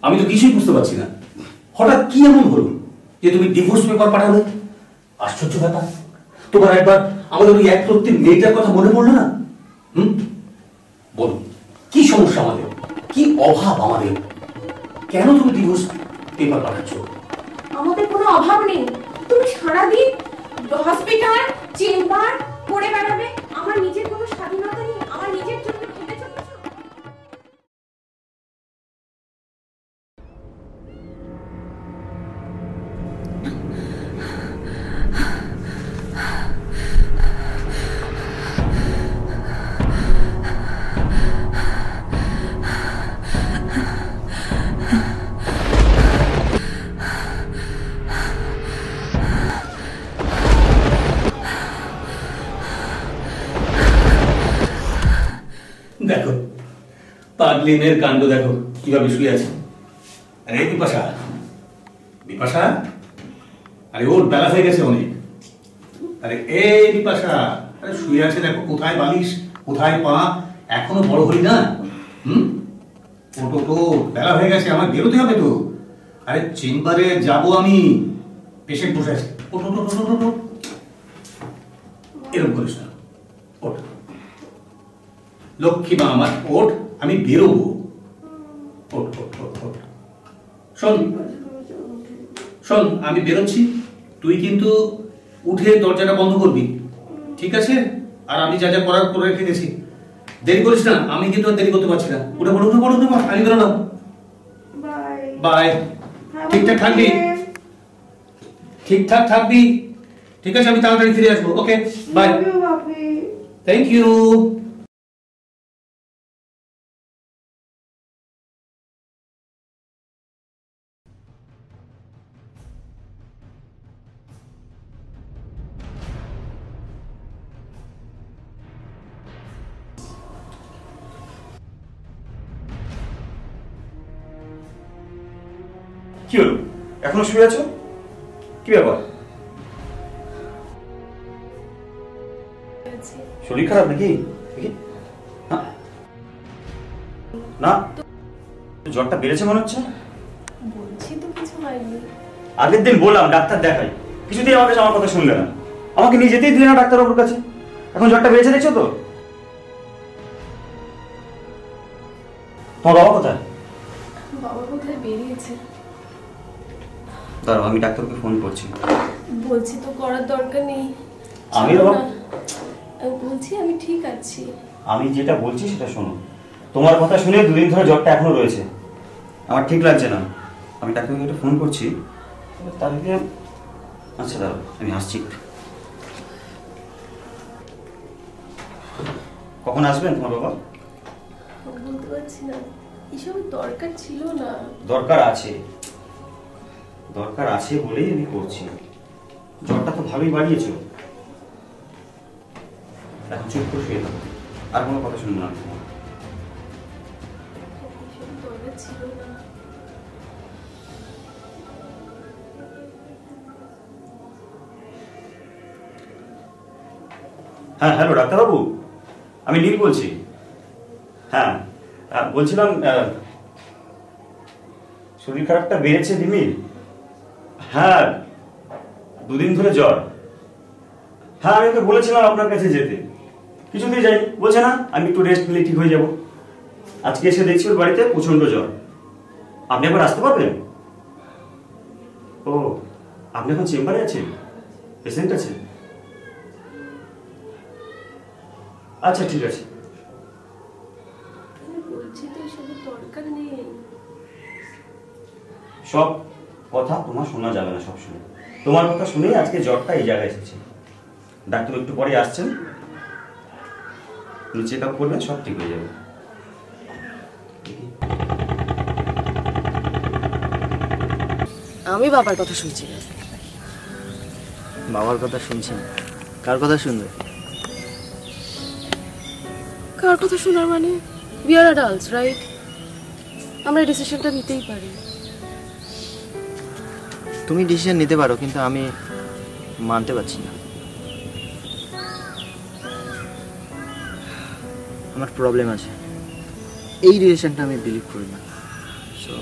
আমি তো কিছুই বুঝতে পারছি না, হঠাৎ কি এমন হলো যে তুমি ডিভোর্স পেপার পাঠালে? আশ্চর্য ব্যাপার। তোমার একবার আমাদের ওই একরত্তির মেয়েটার কথা মনে পড়লো না? বলুন, কি সমস্যা আমাদের, কি অভাব আমাদের, কেন তুমি ডিভোর্স পেপার পাঠাচ্ছ? আমাদের কোনো অভাব নেই। তুমি সারাদিন হসপিটাল চেম্বার করে বেড়াবে, আমার নিজের কোনো স্বাধীনতা নেই, আমার নিজের জন্য খেতে চলেছো। দেখো পাগলি মেয়ের কাণ্ড, দেখো কিভাবে শুয়ে আছে। আরে বিপাশা, বিপাশা, আরে ওর বেলা হয়ে গেছে অনেক। আরে এই বিপাশা, আরে শুয়ে আছে, দেখো কোথায় বালিশ, কোথায় পা, এখনো বড় হলি না? ওটো তো বেলা হয়ে গেছে, আমার বেরোতে হবে তো। আরে চেম্বারে যাবো আমি, পেশেন্ট বসে আছে। ওটো ওটো ওটো ওটো, এরকম করিস না, ওঠ। লক্ষ্মী মা আমার, ওঠ, আমি বেরোবো। ওঠ ওঠ ওঠ ওঠ। শোন শোন, আমি বেরোচ্ছি, তুই কিন্তু উঠে দরজাটা বন্ধ করবি, ঠিক আছে? আর আমি যা যা করার করে রেখে গেছি, দেরি করিস না, আমি কিন্তু আর দেরি করতে পারছি না। উঠে পড়ো উঠে পড়ো উঠে পড়ো, আমি বেরোলাম। বাই। ঠিকঠাক থাকবি, ঠিকঠাক থাকবি, ঠিক আছে? আমি তাড়াতাড়ি ফিরে আসবো। Okay, bye. Thank you. কি হলো, এখনো শুয়ে আছো? কি ব্যাপার, শরীর খারাপ নাকি? না, জ্বরটা বেড়েছে মনে হচ্ছে। বলছি তো কিছু হয়নি। আগের দিন বললাম ডাক্তার দেখাই, কিছুতেই আমার কাছে আমার কথা শুনলে না, আমাকে নিয়ে যেতেই দিলে না ডাক্তারবাবুর কাছে। এখন জ্বরটা বেড়েছে দেখছো তো। তোমার বাবা কোথায়? বাবা কোথায় বেরিয়েছে। দাঁড়াও, আমি ডাক্তারকে ফোন করছি। বলছি তো করার দরকার নেই। আমি বলছি আমি ঠিক আছি। আমি যেটা বলছি সেটা শোনো। তোমার কথা শুনে দুদিন ধরে জ্বরটা এখনো রয়েছে, আমার ঠিক লাগছে না। আমি ডাক্তারকে একটা ফোন করছি, তাহলে আচ্ছা দাঁড়াও আমি আসছি। কখন আসবেন তোমার বাবা? বলতে পারছি না, এসব দরকার ছিল না। দরকার আছে, দরকার আছে বলেই আমি করছি। জ্বরটা তো ভালোই বাড়িয়েছ, এখন চুপ করে শুয়ে থাকো, আর কোনো কথা শুনবো না। এসব দরকার ছিল না। হ্যাঁ হ্যালো ডাক্তারবাবু, আমি নীল বলছি। হ্যাঁ বলছিলাম শরীর খারাপটা বেড়েছে রিমির। হ্যাঁ, দুদিন ধরে জ্বর। হ্যাঁ আমি ওকে বলেছিলাম আপনার কাছে যেতে, কিছুতেই যাই, বলছে না আমি একটু রেস্ট নিলে ঠিক হয়ে যাব। আজকে এসে দেখছি ওর বাড়িতে প্রচন্ড জ্বর। আপনি একবার আসতে পারবেন? ও, আপনি এখন চেম্বারে আছেন, পেশেন্ট আছে? আচ্ছা ঠিক আছে। বলছি তো এসব দরকার নেই। সব কথা তোমার শোনা যাবে না সবসময়, তোমার কথা শুনেই আজকে জ্বরটা এই জায়গায় এসেছে। ডাক্তার একটু পরে আসছেন, উনি চেক আপ করবেন, সব ঠিক হয়ে যাবে। আমি বাবার কথা শুনছি না। বাবার কথা শুনছি না, কার কথা শুনবে? কার কথা শোনার মানে? We are adults, right? আমরা ডিসিশনটা নিতেই পারি। তুমি ডিসিশন নিতে পারো, কিন্তু আমি মানতে পারছি না। আমার প্রবলেম আছে, এই রিলেশনটা আমি বিলিভ করি না। সো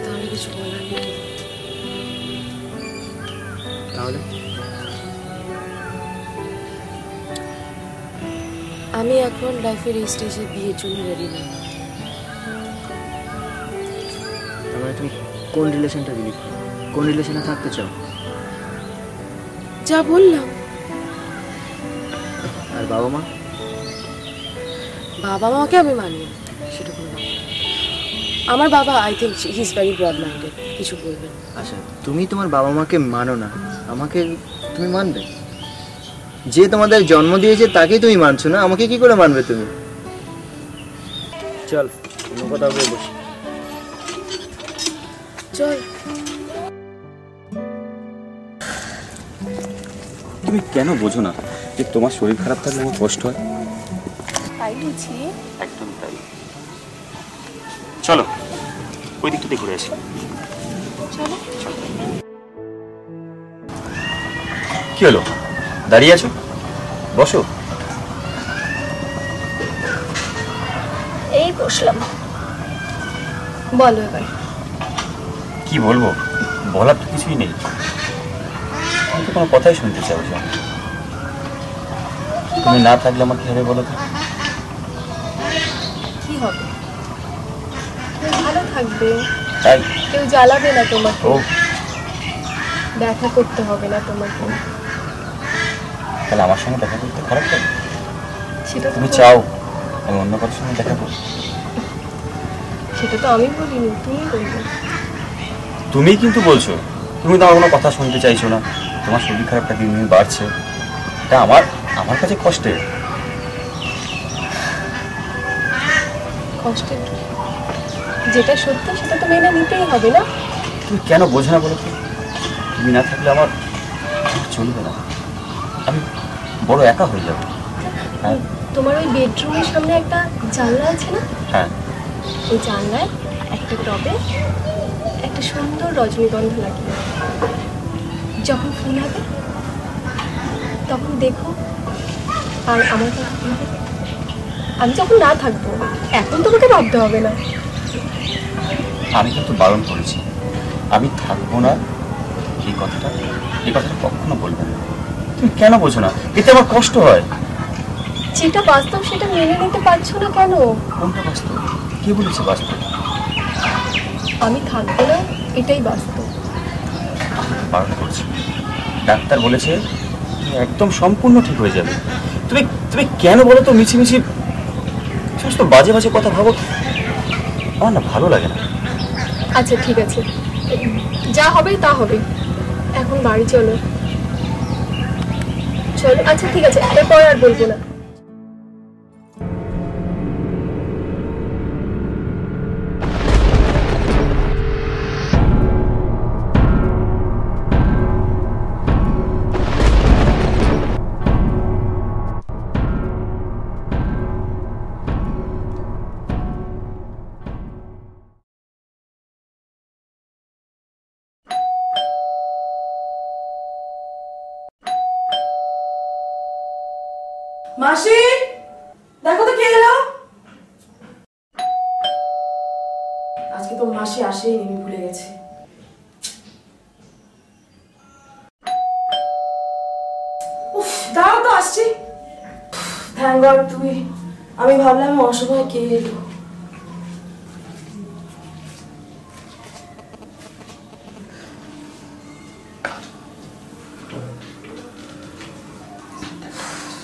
তাহলে কিছু বলার নেই। তাহলে আমি এখন লাইফের এই স্টেজে বিয়ের জন্য রেডি না। তার মানে তুমি কোন রিলেশনটা বিলিভ করো, কোন রিলেশনে থাকতে চাও? যা বললাম। আর বাবা মা? বাবা মাকে আমি মানি না, সেটা কোনো ব্যাপার না। আমার বাবা I think he is very broad minded, কিছু বলবেন। আচ্ছা, তুমি তোমার বাবা মাকে মানো না, আমাকে তুমি মানবে? যে তোমাদের জন্ম দিয়েছে তাকেই তুমি মানছো না, আমাকে কি করে মানবে তুমি? চল অন্য কথা বলে বসি। চল। তুমি কেন বোঝো না যে তোমার শরীর খারাপ থাকলে আমার কষ্ট হয়? তাই বুঝি? একদম তাই। চলো ওই দিকটাতে ঘুরে আসি। চলো। কি হলো, দাঁড়িয়ে আছো? বসো। এই বসলাম। বলো এবার। কি বলবো, বলার তো কিছুই নেই। আমি তো কোনো কথাই শুনতে চাও না। তুমি না থাকলে আমার কি হবে বলো তো? কি হবে? তুমি ভালো থাকবে, তাই? কেউ জ্বালাবে না তোমাকে, ও দেখা করতে হবে না তোমাকে। তাহলে আমার সঙ্গে দেখা করতে খারাপ লাগে? সেটা তো তুমি চাও আমি অন্য কারোর সঙ্গে দেখা করি? সেটা তো আমি বলিনি, তুমি বলবে। তুমি কিন্তু বলছো, তুমি তো আমার কোনো কথা শুনতে চাইছো না। তোমার শরীর খারাপটা দিন দিন বাড়ছে, এটা আমার কাছে কষ্টের। কষ্টের? যেটা সত্যি সেটা তো মেনে নিতেই হবে না? তুমি কেন বোঝো না বলো তো? তুমি না থাকলে আমার চলবে না, আমি বড় একা হয়ে যাবো। হ্যাঁ তোমার ওই বেডরুমের সামনে একটা জানলা আছে না? হ্যাঁ, ওই জানলায় একটা টবে একটা সুন্দর রজনীগন্ধা লাগিয়ে, যখন ফুল হবে তখন দেখো আর আমার কথা ভাবো। আমি যখন না থাকবো এখন তোমাকে ভাবতে হবে না। আমি কিন্তু বারণ করেছি, আমি থাকবো না এই কথাটা কখনো বলবে না। তুমি কেন বোঝো না? এতে আমার কষ্ট হয়। যেটা বাস্তব সেটা মেনে নিতে পারছো না কেন? কোনটা বাস্তব? কে বলেছে বাস্তব? আমি থাকবো না এটাই বাস্তব। বারণ করছি, ডাক্তার বলেছে তুমি একদম সম্পূর্ণ ঠিক হয়ে যাবে। তুমি তুমি কেন বলো তো মিছিমিছি সমস্ত বাজে বাজে কথা ভাবো? আমার না ভালো লাগে না। আচ্ছা ঠিক আছে, যা হবে তা হবে, এখন বাড়ি চলো। চলো, আচ্ছা ঠিক আছে, এরপর আর বলবো না। মাসি, দেখো তো কে এলো। আজকে তো মাসি আসেই নি, ভুলে গেছে। উফ, দাঁড়াও তো, আসছি। থ্যাংক গড তুমি। আমি ভাবলাম অসময়ে কে এলো।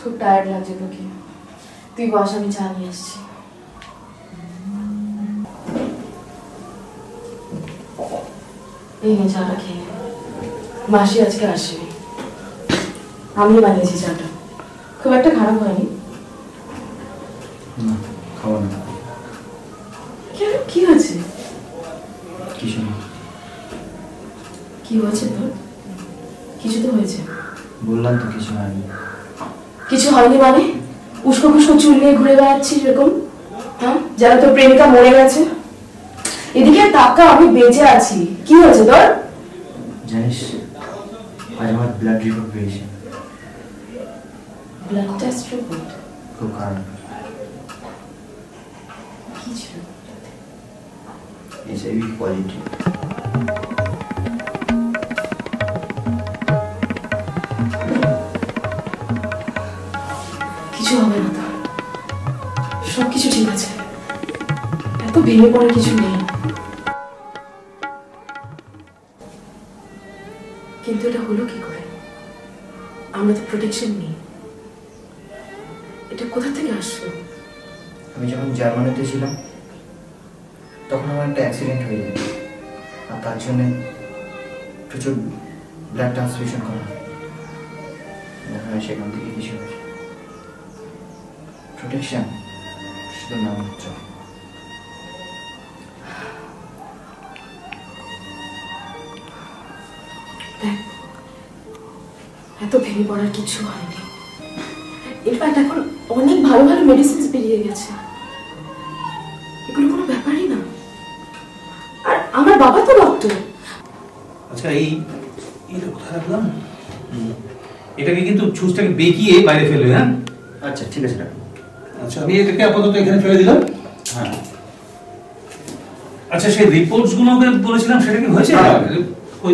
খুব টায়ার্ড লাগছে তোকে, তুই বস, আমি চা নিয়ে আসছি। এই নে চাটা খেয়ে নে। মাসি আজকে আসেনি, আমি বানিয়েছি চাটা, খুব একটা খারাপ হয়নি। না খাবো না। কেন, কি হয়েছে? কিছু না। কি হয়েছে তোর? কিছু তো হয়েছে। বললাম তো কিছু হয়নি। কিছু হয়নি মানে? উস্কো খুস্কো চুল নিয়ে ঘুরে বেড়াচ্ছিস এরকম, হ্যাঁ? যেন তোর প্রেমিকা মরে গেছে। এদিকে তাকা, আমি বেঁচে আছি। কি হয়েছে তোর? জানিস আজ আমার ব্লাড রিপোর্ট পেয়েছি। Blood test report? খুব খারাপ। কি ছিল? HIV positive. কিছু হবে না তো, সব কিছু ঠিক আছে, এত ভেঙে পড়ার কিছু নেই। কিন্তু এটা হলো কি করে? আমরা তো প্রোটেকশন নেই, এটা কোথা থেকে আসলো? আমি যখন জার্মানিতে ছিলাম তখন আমার একটা অ্যাক্সিডেন্ট হয়ে যায়, আর তার জন্য প্রচুর ব্লাড ট্রান্সফিউশন করা হয়। মনে হয় সেখান থেকে কিছু হয়েছে। প্রোটেকশন শুধু নাম হচ্ছে। দেখ, এত ভেঙে পড়ার কিছু হয়নি। ইনফ্যাক্ট এখন অনেক ভালো ভালো মেডিসিন বেরিয়ে গেছে, এগুলো কোনো ব্যাপারই না। আর আমার বাবা তো ডক্টর। আচ্ছা, এইটা কোথায় রাখলাম? এটাকে কিন্তু ছুঁচটাকে বেঁকিয়ে বাইরে ফেলবে। হ্যাঁ, আচ্ছা ঠিক আছে ডাক্তার। আচ্ছা, আমি এটাকে আপাতত এখানে ফেলে দিলাম। হ্যাঁ আচ্ছা, সেই রিপোর্টস গুলোকে বলেছিলাম, সেটা কি হয়েছে? ওই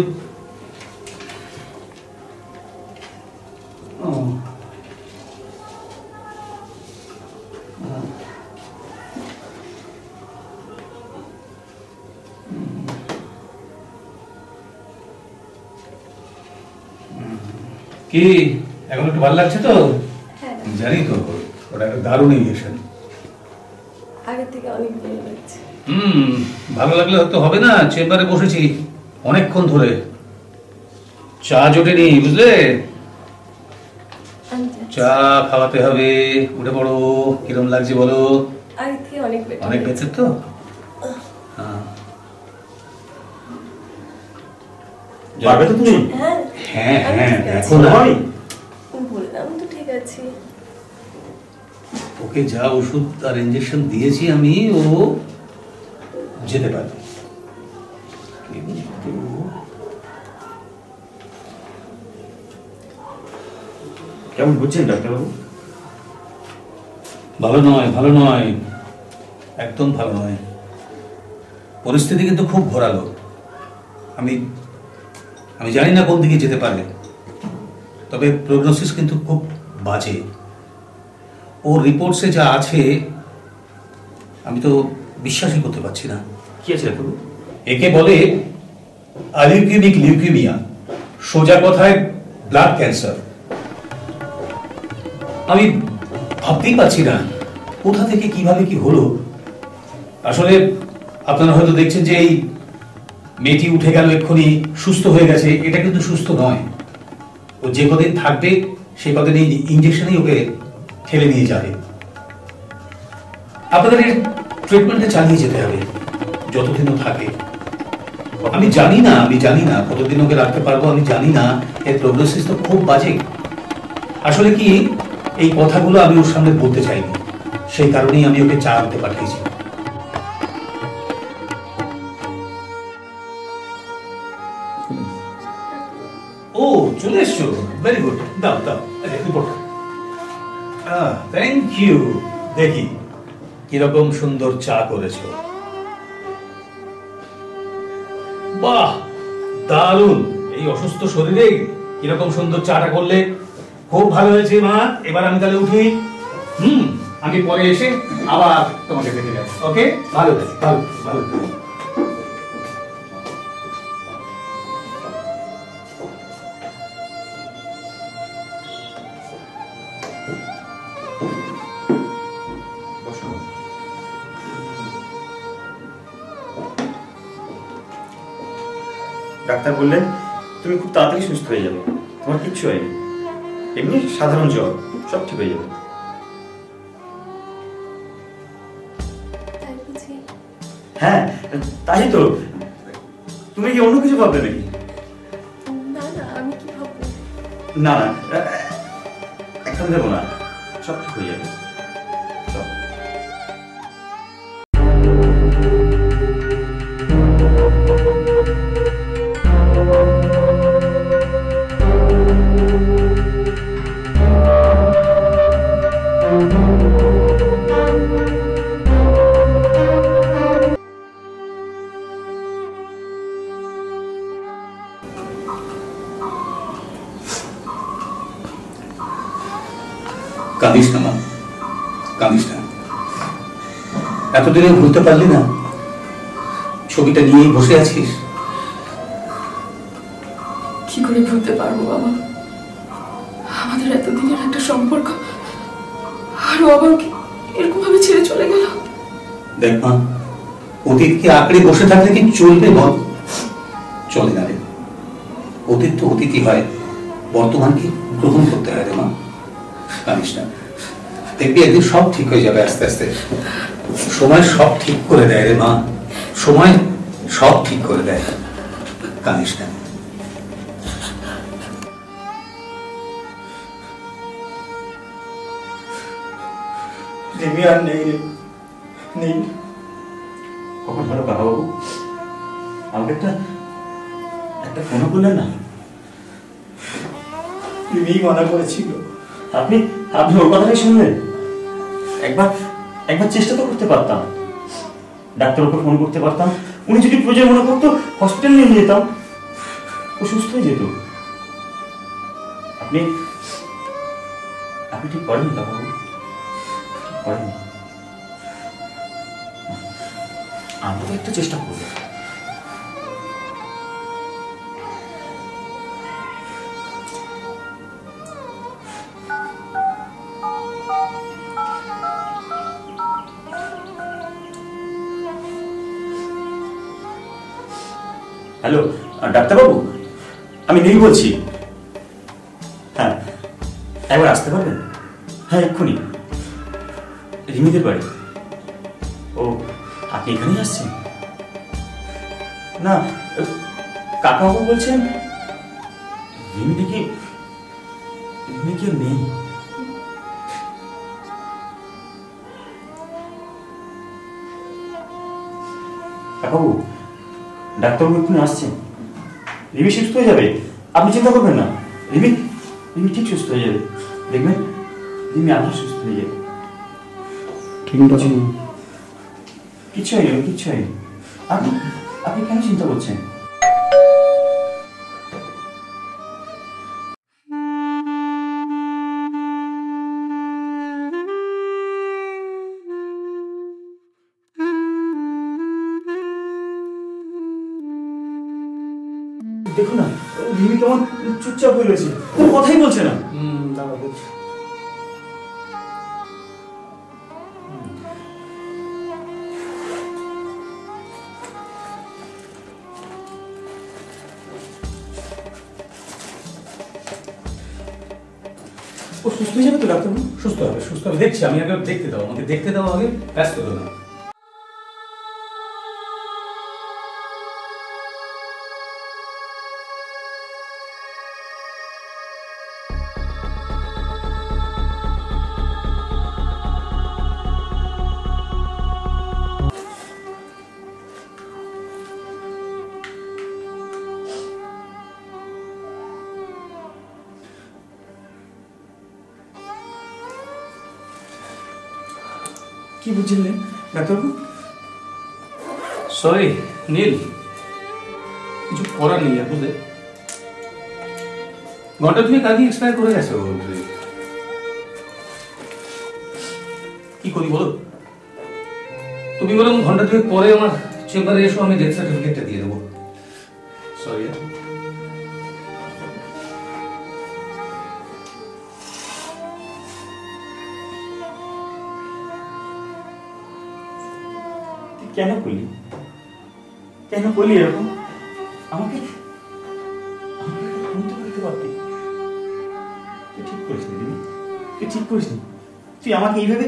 ও, কি এখন একটু ভালো লাগছে তো? হ্যাঁ, জানি তো, ওটা একটা দারুণ ইঞ্জেকশন। আগের থেকে অনেক ভালো লাগছে। ভালো লাগলে হয়তো হবে না, চেম্বারে বসেছি অনেকক্ষণ ধরে, চা জোটেনি, বুঝলে? চা খাওয়াতে হবে। উঠে পড়ো, কিরম লাগছে বলো? আগের থেকে অনেক বেটার। অনেক বেঁচে তো? হ্যাঁ। পারবে তো তুমি? হ্যাঁ হ্যাঁ আমি হ্যাঁ, ঠিক আছি। দেখো না, আমি বললাম তো ঠিক আছে। ওকে যা ওষুধ আর ইঞ্জেকশন দিয়েছি আমি, ও যেতে পারবে। কিন্তু কেমন বুঝছেন ডাক্তারবাবু? ভালো নয়, ভালো নয়, একদম ভালো নয়। পরিস্থিতি কিন্তু খুব ঘোরালো। আমি আমি জানি না কোন দিকে যেতে পারে, তবে প্রগনোসিস কিন্তু খুব বাজে। ওর রিপোর্টসে যা আছে আমি তো বিশ্বাসই করতে পারছি না। কি আছে ডাক্তারবাবু? একে বলে আলিউকিমিক লিউকিমিয়া, সোজা কথায় ব্লাড ক্যান্সার। আমি ভাবতেই পারছি না কোথা থেকে কিভাবে কি হলো। আসলে আপনারা হয়তো দেখছেন যে এই মেয়েটি উঠে গেল, এক্ষুনি সুস্থ হয়ে গেছে, এটা কিন্তু সুস্থ নয়। ও যে কদিন থাকবে সেই কদিন এই ইঞ্জেকশনই ওকে ঠেলে নিয়ে যাবে। আপনাদের এই ট্রিটমেন্টে চালিয়ে যেতে হবে যতদিনও থাকে। আমি জানি না কতদিন ওকে রাখতে পারবো, আমি জানি না। এর প্রোগ্নোসিস তো খুব বাজে। আসলে কি, এই কথাগুলো আমি ওর সামনে বলতে চাইনি, সেই কারণেই আমি ওকে চা আনতে পাঠিয়েছি। ও, চলে এসছো, ভেরি গুড। দাও দাও রিপোর্ট। Thank you. দেখি কিরকম সুন্দর চা করেছো। বাহ, দারুণ। এই অসুস্থ শরীরে কিরকম সুন্দর চাটা করলে, খুব ভালো হয়েছে মা। এবার আমি তাহলে উঠি। আমি পরে এসে আবার তোমাকে দেখে যাবো। ওকে, ভালো থাকি, ভালো ভালো থাকি। ডাক্তার বললেন তুমি খুব তাড়াতাড়ি সুস্থ হয়ে যাবে, তোমার কিচ্ছু হয়নি, এমনি সাধারণ জ্বর, সব ঠিক হয়ে যাবে। তাই বুঝি? হ্যাঁ তাই তো। তুমি কি অন্য কিছু ভাববে নাকি? না না, আমি কি ভাববো? না না, একদম দেবো না, সব ঠিক হয়ে যাবে। সব। এতদিনে ভুলতে পারলি না? ছবিটা নিয়েই বসে আছিস। কি করে ভুলতে পারবো বাবা? আমাদের এতদিনের একটা সম্পর্ক, আর ও আমাকে এরকম ভাবে ছেড়ে চলে গেল। দেখ মা, অতীতকে আঁকড়ে বসে থাকলে কি চলবে বল? চলে না রে। অতীত তো অতীতই হয়, বর্তমানকে গ্রহণ করতে হয় রে মা। জানিস না, দেখবি একদিন সব ঠিক হয়ে যাবে আস্তে আস্তে। সময় সব ঠিক করে দেয় রে মা, সময় সব ঠিক করে দেয়। জানিস না। রিমি আর নেই রে, নেই। কখন হলো কাকাবাবু? আমাকে একটা ফোনও করলেন না? রিমি মানা করেছিল। আপনি আপনি ওর কথাটাই শুনলেন? একবার চেষ্টা তো করতে পারতাম, ডাক্তার ওকে ফোন করতে পারতাম। উনি যদি প্রয়োজন মনে করতো হসপিটাল নিয়ে যেতাম, ও সুস্থ হয়ে যেত। আপনি ঠিক করেননি কাকাবাবু, ঠিক করেননি। আমরা তো একটু চেষ্টা করবো। হ্যালো ডাক্তারবাবু, আমি নীল বলছি। হ্যাঁ, একবার আসতে পারবেন? হ্যাঁ, এক্ষুনি। রিমিদের বাড়ি? ও, আপনি এখানেই আসছেন? না, কাকাবাবু বলছেন রিমি কি নেই। কাকাবাবু, ডাক্তারবাবু এক্ষুনি আসছেন। রিমি সুস্থ হয়ে যাবে, আপনি চিন্তা করবেন না। রিমি ঠিক সুস্থ হয়ে যাবে, দেখবেন রিমি আবার সুস্থ হয়ে যাবে। কিচ্ছু হয়নি, কিচ্ছু হয়নি। আপনি কেন চিন্তা করছেন? দেখুন না, রিমি কেমন চুপচাপ হয়ে রয়েছে, কোনো কথাই বলছে না। ও সুস্থ হয়ে যাবে তো ডাক্তারবাবু? সুস্থ হবে, সুস্থ হবে। দেখছি আমি, আগে দেখতে দাও, আমাকে দেখতে দাও আগে, ব্যস্ত হো না। কি বুঝলেন ডাক্তারবাবু? সরি নীল, কিছু করার নেই আর বুঝলে। ঘন্টা তুমি আগে এক্সপায়ার করে গেছো। কি করি বলো? তুমি বলো ঘন্টা দুয়েক পরে আমার চেম্বারে এসো, আমি ডেথ সার্টিফিকেটটা দিয়ে দেবো। সরি। কেন করলি এরকম? আমাকে করতে পারতি। তুই ঠিক করিস নি, তুই ঠিক করিস নি। তুই আমাকে এইভাবে